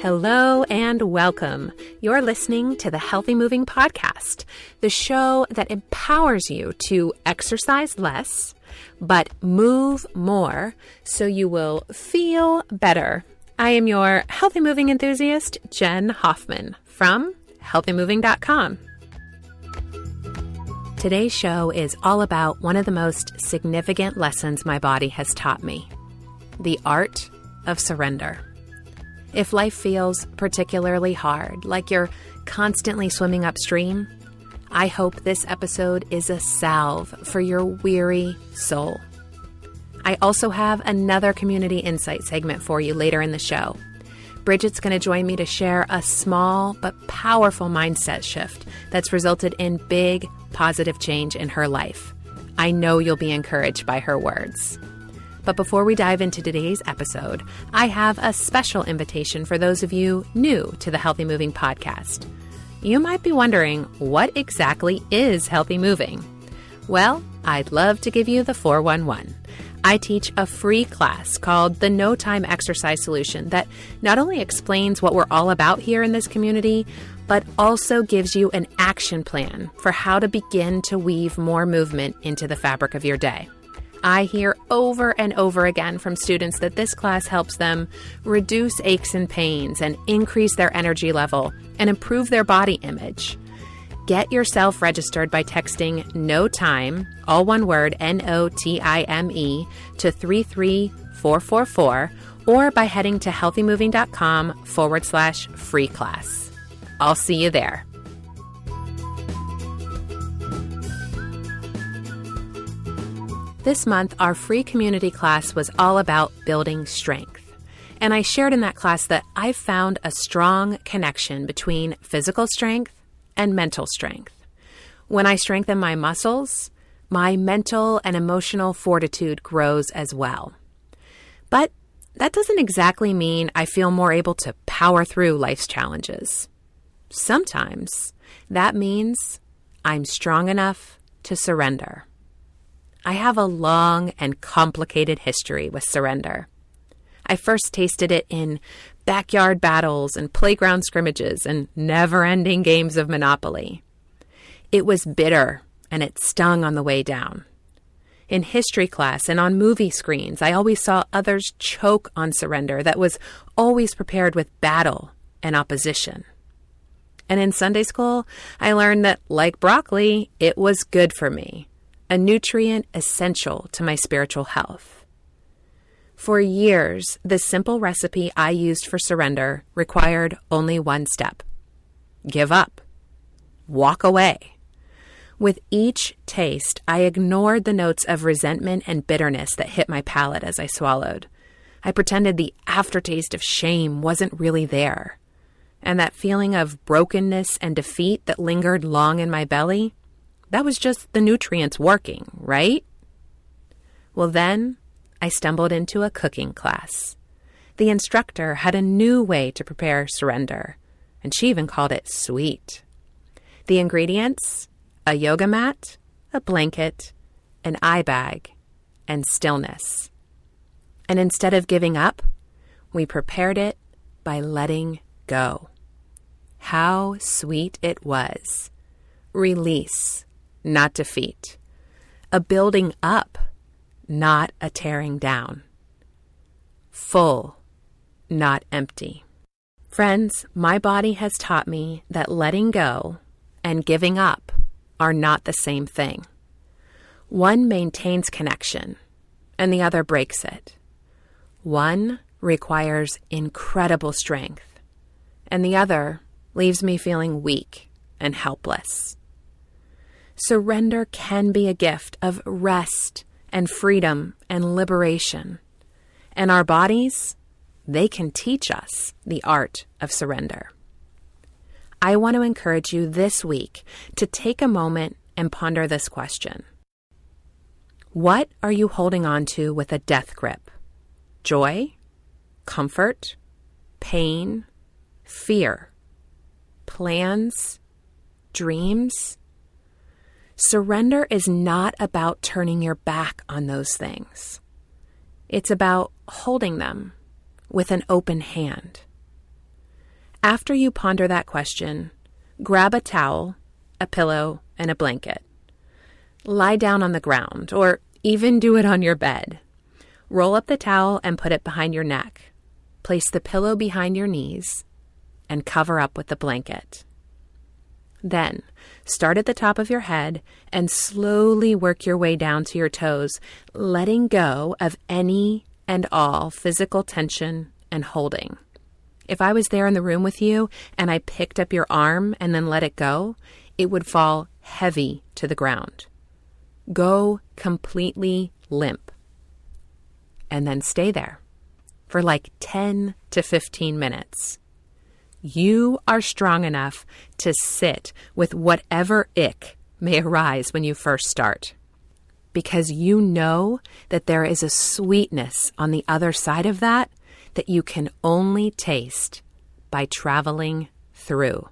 Hello and welcome. You're listening to the Healthy Moving Podcast, the show that empowers you to exercise less, but move more so you will feel better. I am your healthy moving enthusiast, Jen Hoffman from healthymoving.com. Today's show is all about one of the most significant lessons my body has taught me, the art of surrender. If life feels particularly hard, like you're constantly swimming upstream, I hope this episode is a salve for your weary soul. I also have another community insight segment for you later in the show. Bridgette's going to join me to share a small but powerful mindset shift that's resulted in big positive change in her life. I know you'll be encouraged by her words. But before we dive into today's episode, I have a special invitation for those of you new to the Healthy Moving Podcast. You might be wondering, what exactly is healthy moving? Well, I'd love to give you the 411. I teach a free class called the No Time Exercise Solution that not only explains what we're all about here in this community, but also gives you an action plan for how to begin to weave more movement into the fabric of your day. I hear over and over again from students that this class helps them reduce aches and pains and increase their energy level and improve their body image. Get yourself registered by texting NOTIME, all one word, NOTIME, to 33444 or by heading to healthymoving.com/free class. I'll see you there. This month, our free community class was all about building strength. And I shared in that class that I've found a strong connection between physical strength and mental strength. When I strengthen my muscles, my mental and emotional fortitude grows as well. But that doesn't exactly mean I feel more able to power through life's challenges. Sometimes that means I'm strong enough to surrender. I have a long and complicated history with surrender. I first tasted it in backyard battles and playground scrimmages and never-ending games of Monopoly. It was bitter and it stung on the way down. In history class and on movie screens, I always saw others choke on surrender that was always prepared with battle and opposition. And in Sunday school, I learned that, like broccoli, it was good for me. A nutrient essential to my spiritual health. For years, the simple recipe I used for surrender required only one step. Give up. Walk away. With each taste, I ignored the notes of resentment and bitterness that hit my palate as I swallowed. I pretended the aftertaste of shame wasn't really there. And that feeling of brokenness and defeat that lingered long in my belly, that was just the nutrients working, right? Well, then I stumbled into a cooking class. The instructor had a new way to prepare surrender, and she even called it sweet. The ingredients: a yoga mat, a blanket, an eye bag, and stillness. And instead of giving up, we prepared it by letting go. How sweet it was. Release, not defeat. A building up, not a tearing down. Full, not empty. Friends, my body has taught me that letting go and giving up are not the same thing. One maintains connection, and the other breaks it. One requires incredible strength, and the other leaves me feeling weak and helpless. Surrender can be a gift of rest and freedom and liberation. And our bodies, they can teach us the art of surrender. I want to encourage you this week to take a moment and ponder this question. What are you holding on to with a death grip? Joy, comfort, pain, fear, plans, dreams? Surrender is not about turning your back on those things. It's about holding them with an open hand. After you ponder that question, grab a towel, a pillow, and a blanket. Lie down on the ground, or even do it on your bed. Roll up the towel and put it behind your neck. Place the pillow behind your knees and cover up with the blanket. Then, start at the top of your head and slowly work your way down to your toes, letting go of any and all physical tension and holding. If I was there in the room with you and I picked up your arm and then let it go, it would fall heavy to the ground. Go completely limp. And then stay there for like 10 to 15 minutes. You are strong enough to sit with whatever ick may arise when you first start, because you know that there is a sweetness on the other side of that you can only taste by traveling through.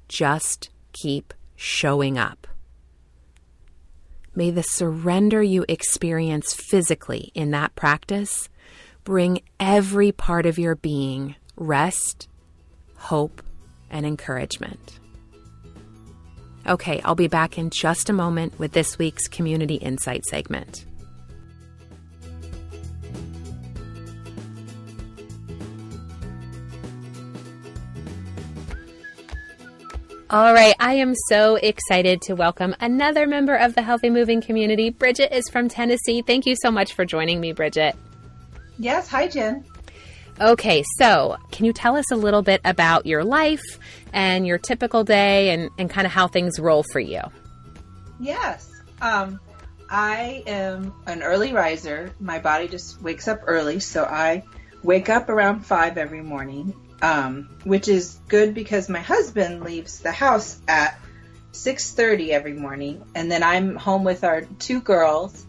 Just keep showing up. May the surrender you experience physically in that practice bring every part of your being rest, hope, and encouragement. Okay, I'll be back in just a moment with this week's Community Insight segment. All right, I am so excited to welcome another member of the Healthy Moving community. Bridgette is from Tennessee. Thank you so much for joining me, Bridgette. Yes, hi, Jen. Okay, so can you tell us a little bit about your life and your typical day and kind of how things roll for you? Yes. I am an early riser. My body just wakes up early, so I wake up around 5 every morning. Which is good because my husband leaves the house at 6:30 every morning, and then I'm home with our 2 girls,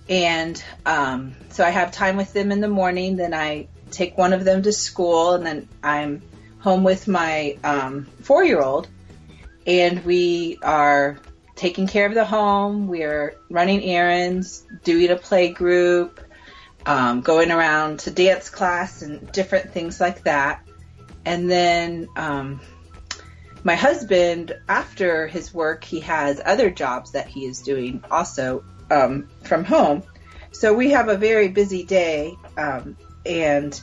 and so I have time with them in the morning. Then I take one of them to school, and then I'm home with my 4-year-old, and we are taking care of the home. We're running errands, doing a play group, going around to dance class and different things like that. And then my husband, after his work, he has other jobs that he is doing also from home. So we have a very busy day. And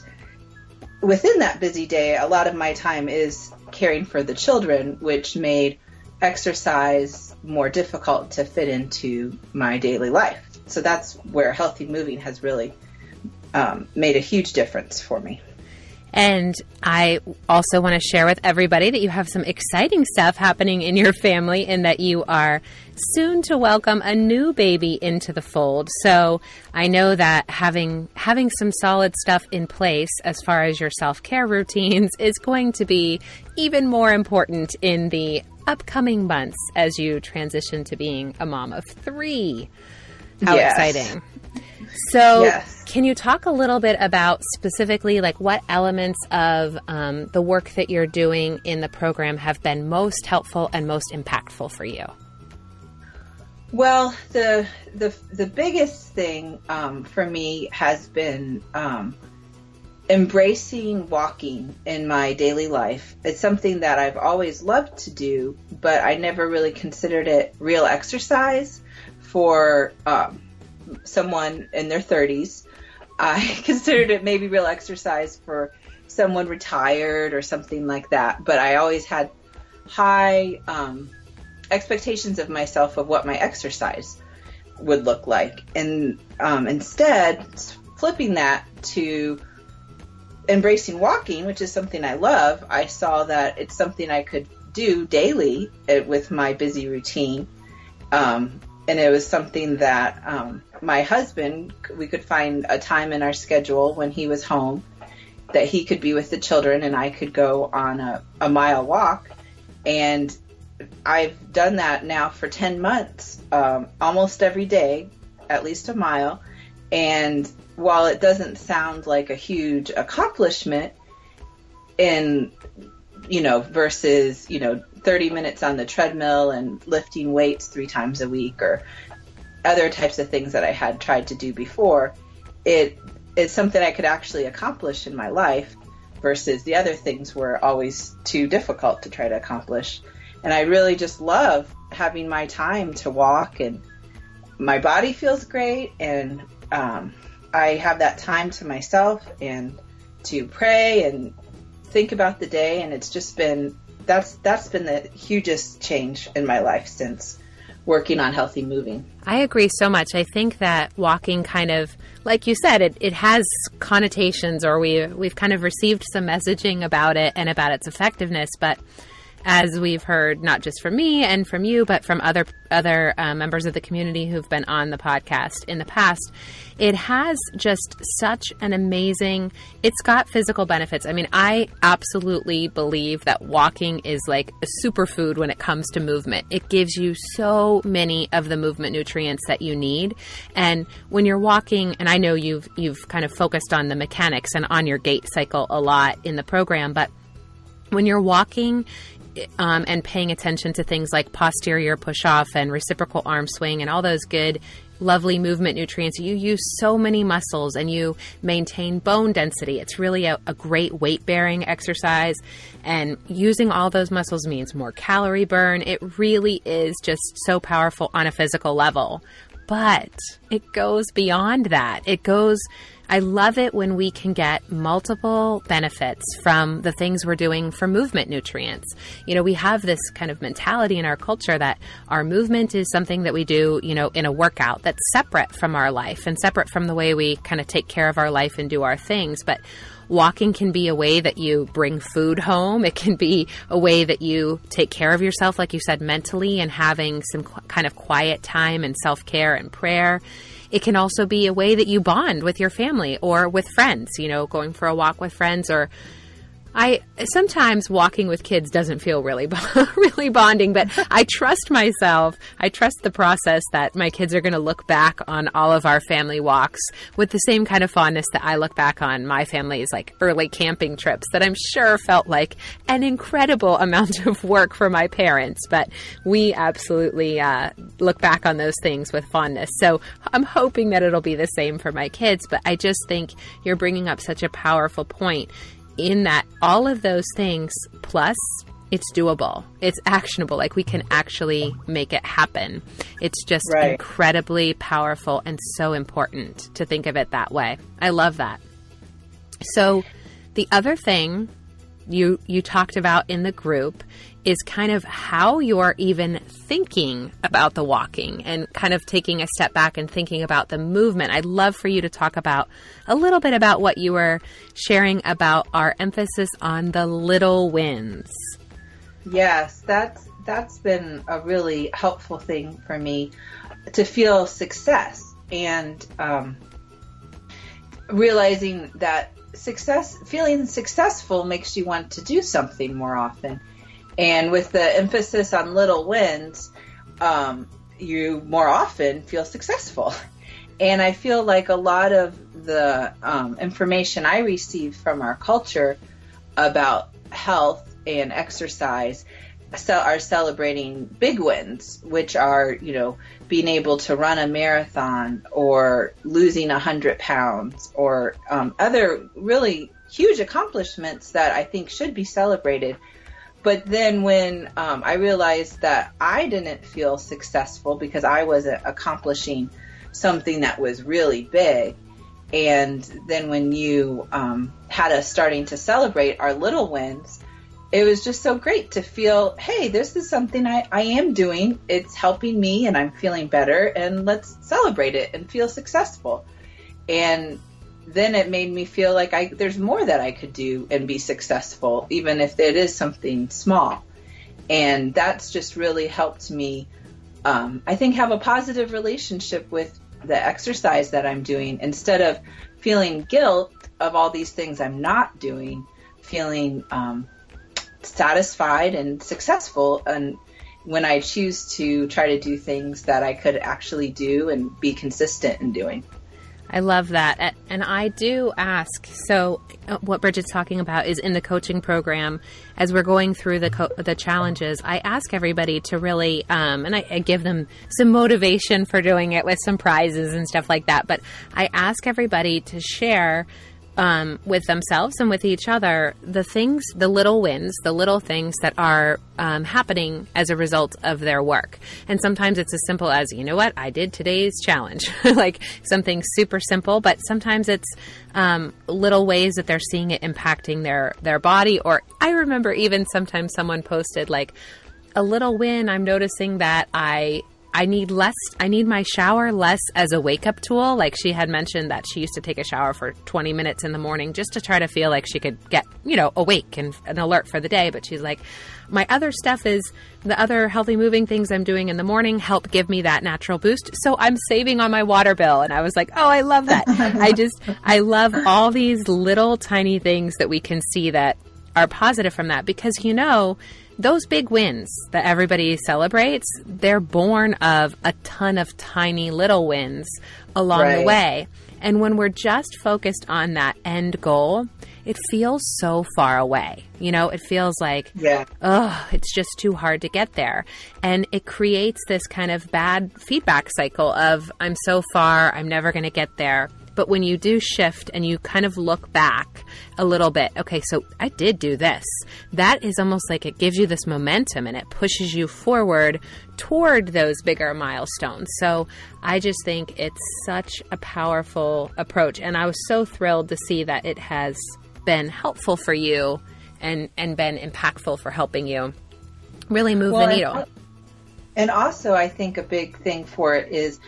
within that busy day, a lot of my time is caring for the children, which made exercise more difficult to fit into my daily life. So that's where healthy moving has really made a huge difference for me. And I also want to share with everybody that you have some exciting stuff happening in your family, and that you are soon to welcome a new baby into the fold. So I know that having some solid stuff in place as far as your self-care routines is going to be even more important in the upcoming months as you transition to being a mom of 3. How exciting. So Can you talk a little bit about specifically like what elements of the work that you're doing in the program have been most helpful and most impactful for you? Well, the biggest thing for me has been embracing walking in my daily life. It's something that I've always loved to do, but I never really considered it real exercise for someone in their 30s. I considered it maybe real exercise for someone retired or something like that. But I always had high expectations of myself of what my exercise would look like. And instead, flipping that to embracing walking, which is something I love, I saw that it's something I could do daily with my busy routine. And it was something that my husband, we could find a time in our schedule when he was home that he could be with the children and I could go on a mile walk. And I've done that now for 10 months, almost every day, at least a mile. And while it doesn't sound like a huge accomplishment versus, 30 minutes on the treadmill and lifting weights 3 times a week or other types of things that I had tried to do before, it is something I could actually accomplish in my life. versus the other things were always too difficult to try to accomplish. And I really just love having my time to walk, and my body feels great, and I have that time to myself and to pray and think about the day. And it's just been, that's been the hugest change in my life since working on healthy moving. I agree so much. I think that walking kind of, like you said, it has connotations, or we've kind of received some messaging about it and about its effectiveness. But as we've heard, not just from me and from you, but from other members of the community who've been on the podcast in the past, it has just such an amazing, it's got physical benefits. I mean, I absolutely believe that walking is like a superfood when it comes to movement. It gives you so many of the movement nutrients that you need. And when you're walking, and I know you've kind of focused on the mechanics and on your gait cycle a lot in the program, but when you're walking, and paying attention to things like posterior push-off and reciprocal arm swing and all those good, lovely movement nutrients, you use so many muscles and you maintain bone density. It's really a great weight-bearing exercise, and using all those muscles means more calorie burn. It really is just so powerful on a physical level. But it goes beyond that. I love it when we can get multiple benefits from the things we're doing for movement nutrients. You know, we have this kind of mentality in our culture that our movement is something that we do, you know, in a workout that's separate from our life and separate from the way we kind of take care of our life and do our things. But walking can be a way that you bring food home. It can be a way that you take care of yourself, like you said, mentally, and having some kind of quiet time and self-care and prayer. It can also be a way that you bond with your family or with friends, you know, going for a walk with friends. Or sometimes walking with kids doesn't feel really bonding, but I trust myself. I trust the process that my kids are going to look back on all of our family walks with the same kind of fondness that I look back on my family's like early camping trips that I'm sure felt like an incredible amount of work for my parents, but we absolutely look back on those things with fondness. So I'm hoping that it'll be the same for my kids, but I just think you're bringing up such a powerful point in that all of those things, plus it's doable, it's actionable, like we can actually make it happen. It's just incredibly powerful and so important to think of it that way. I love that. So the other thing you talked about in the group is kind of how you're even thinking about the walking and kind of taking a step back and thinking about the movement. I'd love for you to talk about a little bit about what you were sharing about our emphasis on the little wins. Yes, that's been a really helpful thing for me to feel success, and realizing that feeling successful makes you want to do something more often. And with the emphasis on little wins, you more often feel successful. And I feel like a lot of the information I receive from our culture about health and exercise are celebrating big wins, which are, you know, being able to run a marathon or losing 100 pounds or other really huge accomplishments that I think should be celebrated. But then when I realized that I didn't feel successful because I wasn't accomplishing something that was really big, and then when you had us starting to celebrate our little wins, it was just so great to feel, hey, this is something I am doing. It's helping me and I'm feeling better, and let's celebrate it and feel successful. And then it made me feel like there's more that I could do and be successful, even if it is something small. And that's just really helped me, I think, have a positive relationship with the exercise that I'm doing, instead of feeling guilt of all these things I'm not doing, feeling satisfied and successful. And when I choose to try to do things that I could actually do and be consistent in doing. I love that. And I do ask, so what Bridgette's talking about is in the coaching program, as we're going through the challenges, I ask everybody to really, and I give them some motivation for doing it with some prizes and stuff like that, but I ask everybody to share with themselves and with each other, the little wins, the little things that are happening as a result of their work. And sometimes it's as simple as, you know what, I did today's challenge, like something super simple, but sometimes it's little ways that they're seeing it impacting their body. Or I remember even sometimes someone posted like a little win. I'm noticing that I need my shower less as a wake-up tool. Like she had mentioned that she used to take a shower for 20 minutes in the morning just to try to feel like she could get, awake and alert for the day. But she's like, my other stuff is the other healthy moving things I'm doing in the morning help give me that natural boost. So I'm saving on my water bill. And I was like, oh, I love that. I love all these little tiny things that we can see that are positive from that, because, those big wins that everybody celebrates, they're born of a ton of tiny little wins along the way. And when we're just focused on that end goal, it feels so far away. It feels like, it's just too hard to get there. And it creates this kind of bad feedback cycle of, I'm so far, I'm never going to get there. But when you do shift and you kind of look back a little bit, okay, so I did do this. That is almost like it gives you this momentum and it pushes you forward toward those bigger milestones. So I just think it's such a powerful approach. And I was so thrilled to see that it has been helpful for you and been impactful for helping you really move the needle. And also, I think a big thing for it is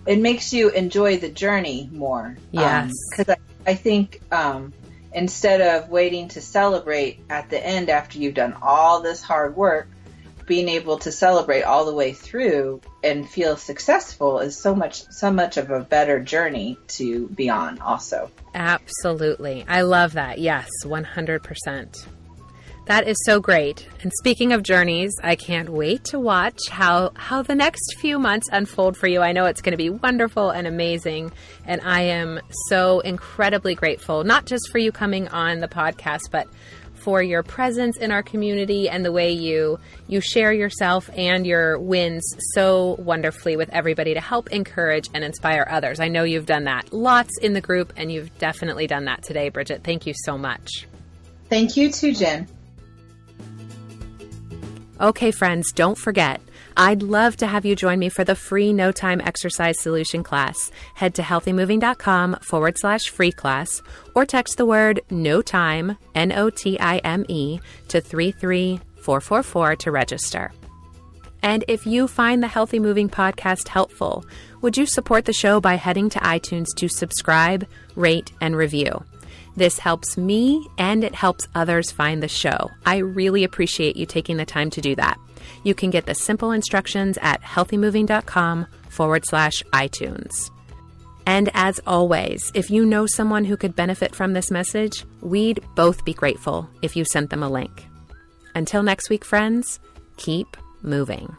it makes you enjoy the journey more. Yes. Because I think instead of waiting to celebrate at the end after you've done all this hard work, being able to celebrate all the way through and feel successful is so much of a better journey to be on also. Absolutely. I love that. Yes, 100%. That is so great. And speaking of journeys, I can't wait to watch how the next few months unfold for you. I know it's going to be wonderful and amazing. And I am so incredibly grateful, not just for you coming on the podcast, but for your presence in our community and the way you share yourself and your wins so wonderfully with everybody to help encourage and inspire others. I know you've done that lots in the group, and you've definitely done that today, Bridgette. Thank you so much. Thank you too, Jen. Okay, friends, don't forget, I'd love to have you join me for the free No Time Exercise Solution class. Head to healthymoving.com/free class or text the word No Time, NOTIME, to 33444 to register. And if you find the Healthy Moving podcast helpful, would you support the show by heading to iTunes to subscribe, rate, and review? This helps me and it helps others find the show. I really appreciate you taking the time to do that. You can get the simple instructions at healthymoving.com/iTunes. And as always, if you know someone who could benefit from this message, we'd both be grateful if you sent them a link. Until next week, friends, keep moving.